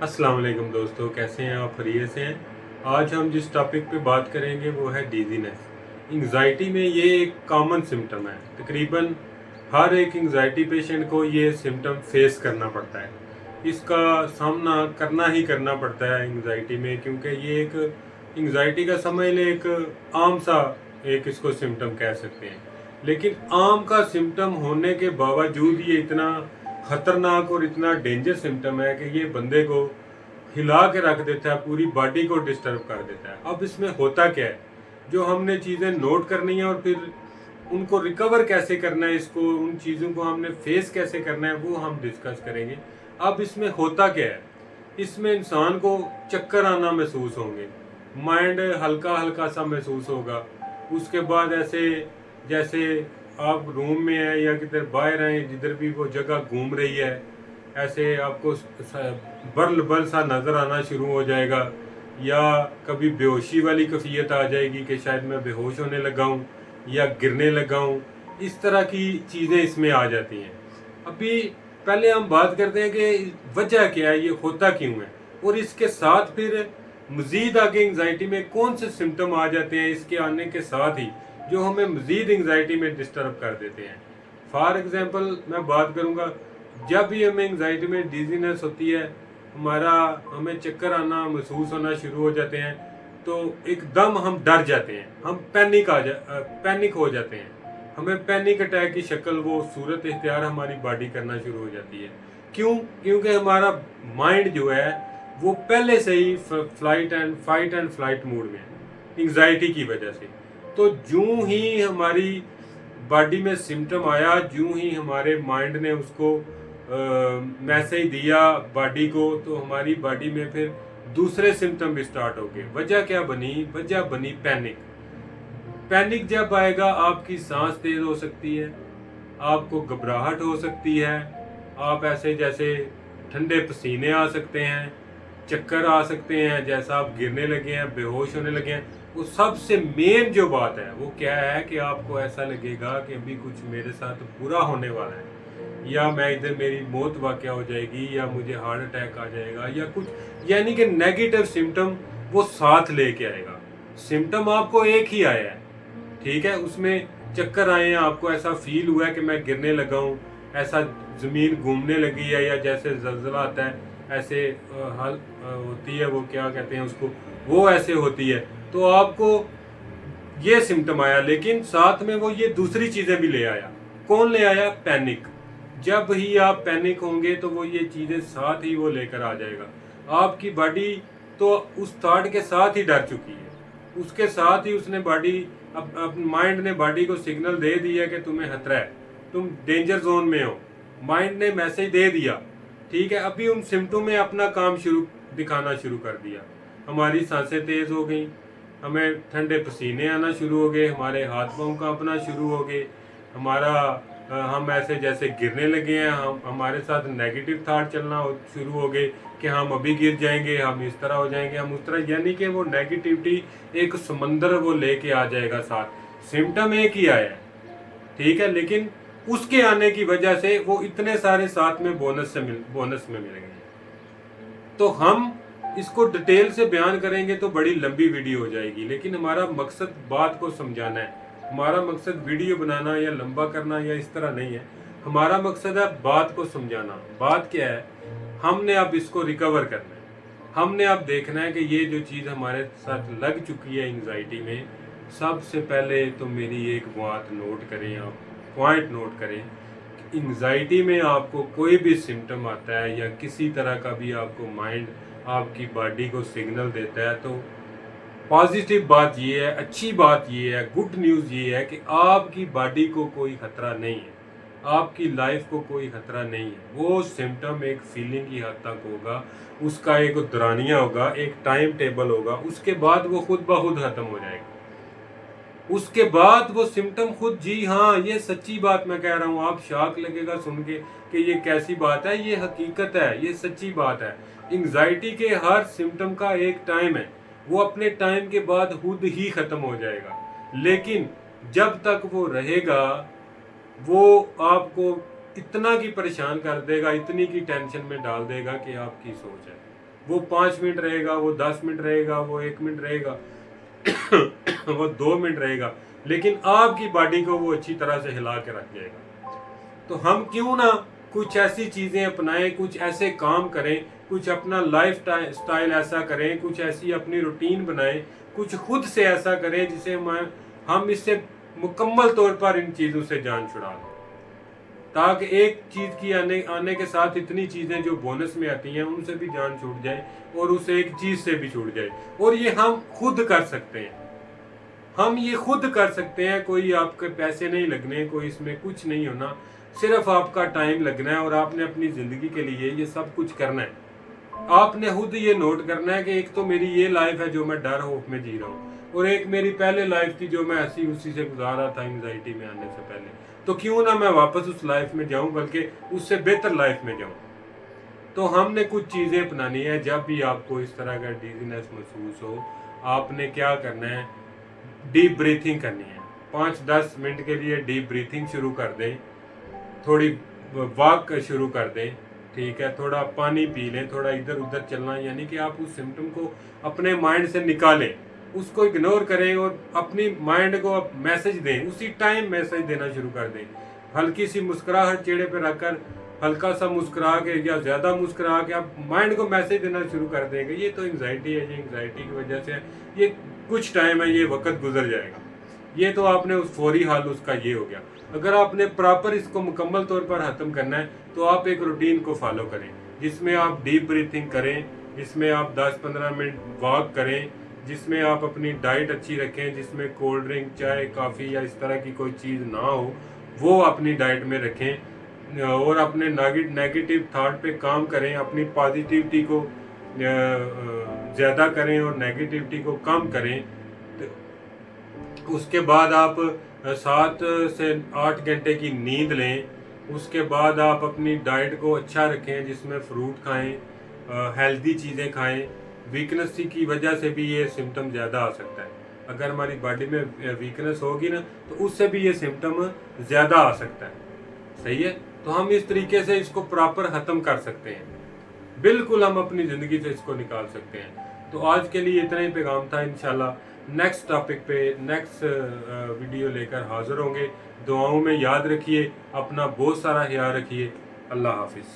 अस्सलाम वालेकुम दोस्तों, कैसे हैं आप? खैरियत से हैं? आज हम जिस टॉपिक पे बात करेंगे वो है डिजीनेस। एंग्जाइटी में ये एक कॉमन सिम्टम है। तकरीबन हर एक एंग्जाइटी पेशेंट को ये सिम्टम फेस करना पड़ता है। इसका सामना करना ही करना पड़ता है एंग्जाइटी में, क्योंकि ये एक एंग्जाइटी का समझ लें एक आम सा एक इसको सिम्टम कह सकते हैं। लेकिन आम का सिम्टम होने के बावजूद ये इतना खतरनाक और इतना डेंजर सिम्टम है कि ये बंदे को हिला के रख देता है, पूरी बॉडी को डिस्टर्ब कर देता है। अब इसमें होता क्या है, जो हमने चीज़ें नोट करनी है और फिर उनको रिकवर कैसे करना है, इसको उन चीज़ों को हमने फेस कैसे करना है, वो हम डिस्कस करेंगे। अब इसमें होता क्या है, इसमें इंसान को चक्कर आना महसूस होंगे, माइंड हल्का हल्का सा महसूस होगा। उसके बाद ऐसे जैसे आप रूम में हैं या किधर बाहर हैं, जिधर भी वो जगह घूम रही है, ऐसे आपको बर्ल बल सा नज़र आना शुरू हो जाएगा, या कभी बेहोशी वाली कैफियत आ जाएगी कि शायद मैं बेहोश होने लगा हूँ या गिरने लगा हूँ। इस तरह की चीज़ें इसमें आ जाती हैं। अभी पहले हम बात करते हैं कि वजह क्या है, ये होता क्यों है, और इसके साथ फिर मज़ीद आगे एंग्जाइटी में कौन से सिम्टम आ जाते हैं इसके आने के साथ ही, जो हमें मज़ीद एंग्जाइटी में डिस्टर्ब कर देते हैं। फॉर एग्ज़ाम्पल मैं बात करूँगा, जब भी हमें एंग्जाइटी में डिजीनेस होती है, हमें चक्कर आना महसूस होना शुरू हो जाते हैं, तो एकदम हम डर जाते हैं, हम पैनिक हो जाते हैं। हमें पैनिक अटैक की शक्ल वो सूरत इख्तियार हमारी बॉडी करना शुरू हो जाती है। क्यों? क्योंकि हमारा माइंड जो है वो पहले से ही फाइट एंड फ्लाइट मूड में है एंग्जाइटी की वजह से। तो जूं ही हमारी बॉडी में सिम्टम आया, जूं ही हमारे माइंड ने उसको मैसेज दिया बॉडी को, तो हमारी बॉडी में फिर दूसरे सिम्टम भी स्टार्ट हो गए। वजह क्या बनी? वजह बनी पैनिक। पैनिक जब आएगा, आपकी सांस तेज हो सकती है, आपको घबराहट हो सकती है, आप ऐसे जैसे ठंडे पसीने आ सकते हैं, चक्कर आ सकते हैं, जैसा आप गिरने लगे हैं, बेहोश होने लगे हैं। वो सबसे मेन जो बात है वो क्या है कि आपको ऐसा लगेगा कि अभी कुछ मेरे साथ बुरा होने वाला है, या मैं इधर मेरी मौत वाक़या हो जाएगी, या मुझे हार्ट अटैक आ जाएगा, या कुछ, यानी कि नेगेटिव सिम्टम वो साथ लेके आएगा। सिम्टम आपको एक ही आया है, ठीक है, उसमें चक्कर आए हैं, आपको ऐसा फील हुआ है कि मैं गिरने लगा हूँ, ऐसा ज़मीन घूमने लगी है, या जैसे ज़लज़ला आता है ऐसे होती है, वो क्या कहते हैं उसको, वो ऐसे होती है, तो आपको ये सिम्टम आया। लेकिन साथ में वो ये दूसरी चीज़ें भी ले आया। कौन ले आया? पैनिक। जब ही आप पैनिक होंगे तो वो ये चीज़ें साथ ही वो लेकर आ जाएगा। आपकी बॉडी तो उस थॉट के साथ ही डर चुकी है, उसके साथ ही उसने बॉडी, अब माइंड ने बॉडी को सिग्नल दे दिया कि तुम्हें खतरा है, तुम डेंजर जोन में हो। माइंड ने मैसेज दे दिया, ठीक है। अभी उन सिम्टम में अपना काम दिखाना शुरू कर दिया। हमारी सांसें तेज़ हो गई, हमें ठंडे पसीने आना शुरू हो गए, हमारे हाथ पाँव कांपना शुरू हो गए, हम ऐसे जैसे गिरने लगे हैं, हमारे साथ नेगेटिव थाट चलना शुरू हो गए कि हम अभी गिर जाएंगे, हम इस तरह हो जाएंगे, हम उस तरह, यानी कि वो नेगेटिविटी एक समंदर वो लेके आ जाएगा साथ। सिम्टम एक ही आया है, ठीक है, लेकिन उसके आने की वजह से वो इतने सारे साथ में बोनस में मिलेंगे। तो हम इसको डिटेल से बयान करेंगे तो बड़ी लंबी वीडियो हो जाएगी, लेकिन हमारा मकसद बात को समझाना है। हमारा मकसद वीडियो बनाना या लंबा करना या इस तरह नहीं है, हमारा मकसद है बात को समझाना। बात क्या है, हमने अब इसको रिकवर करना है, हमने अब देखना है कि ये जो चीज़ हमारे साथ लग चुकी है एंग्जाइटी में, सबसे पहले तो मेरी एक बात नोट करें, आप पॉइंट नोट करें। एंग्जाइटी में आपको कोई भी सिम्टम आता है या किसी तरह का भी आपको माइंड आपकी बॉडी को सिग्नल देता है, तो पॉजिटिव बात ये है, अच्छी बात ये है, गुड न्यूज़ ये है कि आपकी बॉडी को कोई खतरा नहीं है, आपकी लाइफ को कोई खतरा नहीं है। वो सिम्टम एक फीलिंग की हद तक होगा, उसका एक दौरानिया होगा, एक टाइम टेबल होगा, उसके बाद वो खुद ब खुद ख़त्म हो जाएगा। उसके बाद वो सिम्टम खुद, जी हाँ, ये सच्ची बात मैं कह रहा हूँ, आप शॉक लगेगा सुन के कि ये कैसी बात है, ये हकीकत है, ये सच्ची बात है। एंग्जाइटी के हर सिम्टम का एक टाइम है, वो अपने टाइम के बाद खुद ही ख़त्म हो जाएगा, लेकिन जब तक वो रहेगा वो आपको इतना की परेशान कर देगा, इतनी की टेंशन में डाल देगा कि आपकी सोच है وہ 5 منٹ رہے گا، وہ 10 منٹ رہے گا، وہ 1 منٹ رہے گا وہ 2 منٹ رہے گا، لیکن آپ کی باڈی کو وہ اچھی طرح سے ہلا کے رکھ جائے گا۔ تو ہم کیوں نہ کچھ ایسی چیزیں اپنائیں، کچھ ایسے کام کریں، کچھ اپنا لائف سٹائل ایسا کریں، کچھ ایسی اپنی روٹین بنائیں، کچھ خود سے ایسا کریں جسے ہم اس سے مکمل طور پر ان چیزوں سے جان چھڑا لیں، تاکہ ایک چیز کی آنے کے ساتھ اتنی چیزیں جو بونس میں آتی ہیں ان سے بھی جان چھوٹ جائے اور اس ایک چیز سے بھی چھوٹ جائے۔ اور یہ ہم خود کر سکتے ہیں، ہم یہ خود کر سکتے ہیں، کوئی آپ کے پیسے نہیں لگنے، کوئی اس میں کچھ نہیں ہونا، صرف آپ کا ٹائم لگنا ہے اور آپ نے اپنی زندگی کے لیے یہ سب کچھ کرنا ہے۔ آپ نے خود یہ نوٹ کرنا ہے کہ ایک تو میری یہ لائف ہے جو میں ڈر خوف میں جی رہا ہوں، اور ایک میری پہلے لائف تھی جو میں ہنسی اسی سے گزار رہا تھا انگزائٹی میں آنے سے پہلے، تو کیوں نہ میں واپس اس لائف میں جاؤں، بلکہ اس سے بہتر لائف میں جاؤں۔ تو ہم نے کچھ چیزیں اپنانی ہے۔ جب بھی آپ کو اس طرح کا ڈیزینس محسوس ہو، آپ نے کیا کرنا ہے، ڈیپ بریتھنگ کرنی ہے۔ 5-10 منٹ کے لیے ڈیپ بریتھنگ شروع کر دیں، تھوڑی واک شروع کر دیں، ٹھیک ہے، تھوڑا پانی پی لیں، تھوڑا ادھر ادھر چلنا، یعنی کہ آپ اس سمٹم کو اپنے مائنڈ سے نکالیں، اس کو اگنور کریں اور اپنی مائنڈ کو میسج دیں، اسی ٹائم میسج دینا شروع کر دیں۔ ہلکی سی مسکراہٹ چہرے پہ رکھ کر، ہلکا سا مسکرا کے یا زیادہ مسکرا کے آپ مائنڈ کو میسج دینا شروع کر دیں کہ یہ تو انگزائٹی ہے، یہ انگزائٹی کی وجہ سے یہ کچھ ٹائم ہے، یہ وقت گزر جائے گا۔ یہ تو آپ نے اس فوری حال اس کا یہ ہو گیا۔ اگر آپ نے پراپر اس کو مکمل طور پر ختم کرنا ہے تو آپ ایک روٹین کو فالو کریں، جس میں آپ ڈیپ بریتھنگ کریں، جس میں آپ 10-15 منٹ واک کریں، جس میں آپ اپنی ڈائٹ اچھی رکھیں، جس میں کولڈ ڈرنک، چائے، کافی یا اس طرح کی کوئی چیز نہ ہو، وہ اپنی ڈائٹ میں رکھیں، اور اپنے نیگیٹو تھاٹ پہ کام کریں، اپنی پازیٹیوٹی کو زیادہ کریں اور نیگیٹیوٹی کو کم کریں۔ اس کے بعد آپ 7 سے 8 گھنٹے کی نیند لیں۔ اس کے بعد آپ اپنی ڈائٹ کو اچھا رکھیں، جس میں فروٹ کھائیں، ہیلدی چیزیں کھائیں۔ ویکنس کی وجہ سے بھی یہ سمٹم زیادہ آ سکتا ہے، اگر ہماری باڈی میں ویکنس ہوگی نا تو اس سے بھی یہ سمٹم زیادہ آ سکتا ہے، صحیح ہے۔ تو ہم اس طریقے سے اس کو پراپر ختم کر سکتے ہیں، بالکل ہم اپنی زندگی سے اس کو نکال سکتے ہیں۔ تو آج کے لیے اتنا ہی پیغام تھا، انشاءاللہ نیکسٹ ٹاپک پہ نیکسٹ ویڈیو لے کر حاضر ہوں گے۔ دعاؤں میں یاد رکھیے، اپنا بہت سارا خیال رکھیے۔ اللہ حافظ۔